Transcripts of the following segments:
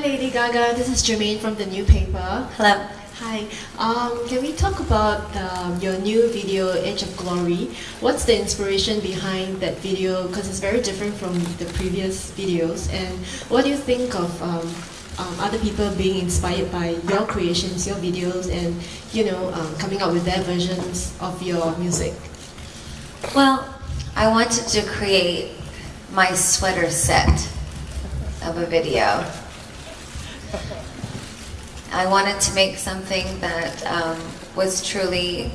Lady Gaga. This is Jermaine from the New Paper. Hello. Hi. Can we talk about your new video, Age of Glory? What's the inspiration behind that video? Because it's very different from the previous videos. And what do you think of other people being inspired by your creations, your videos, and coming up with their versions of your music? Well, I wanted to create my sweater set of a video. I wanted to make something that was truly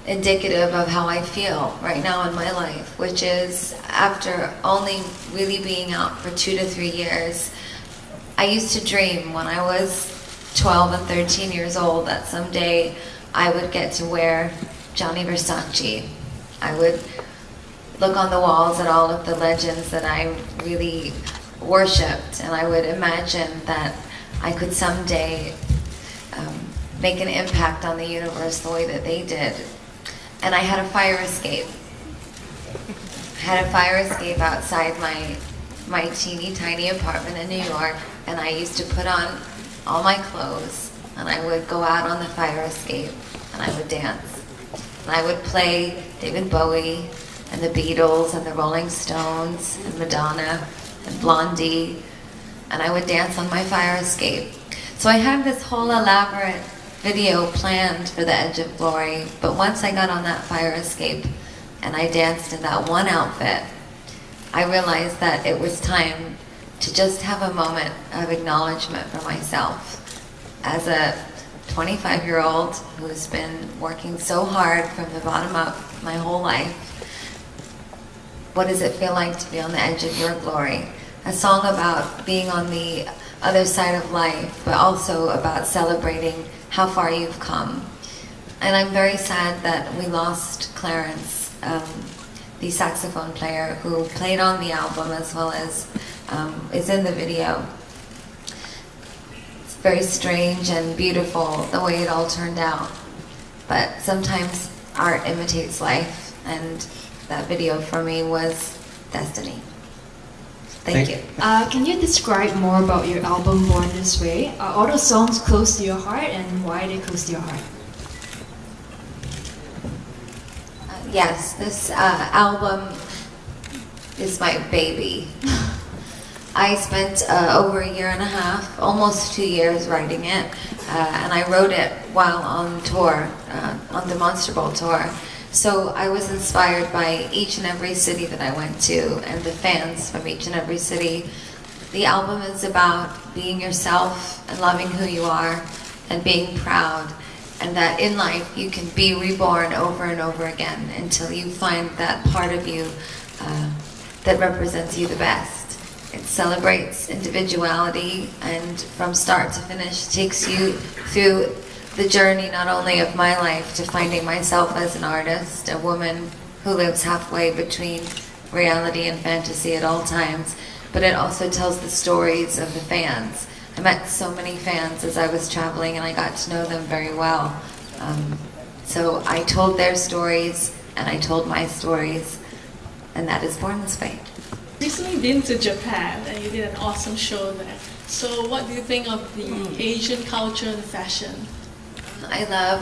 indicative of how I feel right now in my life, which is after only really being out for 2 to 3 years, I used to dream when I was 12 and 13 years old that someday I would get to wear Gianni Versace. I would look on the walls at all of the legends that I really worshipped, and I would imagine that I could someday make an impact on the universe the way that they did. And I had a fire escape. I had a fire escape outside my teeny tiny apartment in New York, and I used to put on all my clothes, and I would go out on the fire escape, and I would dance. And I would play David Bowie, and the Beatles, and the Rolling Stones, and Madonna, and Blondie, and I would dance on my fire escape. So I had this whole elaborate video planned for the Edge of Glory, but once I got on that fire escape and I danced in that one outfit, I realized that it was time to just have a moment of acknowledgement for myself. As a 25-year-old who's been working so hard from the bottom up my whole life, what does it feel like to be on the edge of your glory? A song about being on the other side of life, but also about celebrating how far you've come. And I'm very sad that we lost Clarence, the saxophone player who played on the album as well as is in the video. It's very strange and beautiful the way it all turned out. But sometimes art imitates life, and that video for me was destiny. Thank you. Can you describe more about your album Born This Way? Are all the songs close to your heart, and why are they close to your heart? Yes, this album is my baby. I spent over 1.5 years, almost 2 years writing it, and I wrote it while on tour, on the Monster Ball tour. So I was inspired by each and every city that I went to and the fans from each and every city. The album is about being yourself and loving who you are and being proud, and that in life you can be reborn over and over again until you find that part of you that represents you the best. It celebrates individuality, and from start to finish takes you through the journey not only of my life to finding myself as an artist, a woman who lives halfway between reality and fantasy at all times, but it also tells the stories of the fans. I met so many fans as I was traveling, and I got to know them very well. So I told their stories, and I told my stories, and that is Born This Way. Recently been to Japan, and you did an awesome show there. So what do you think of the Asian culture and fashion? I love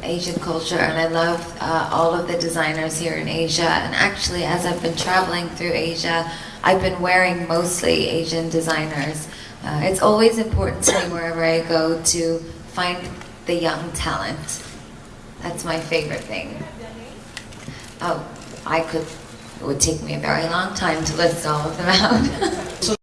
Asian culture, and I love all of the designers here in Asia. And actually, as I've been traveling through Asia, I've been wearing mostly Asian designers. It's always important to me wherever I go to find the young talent. That's my favorite thing. Oh, it would take me a very long time to list all of them out. So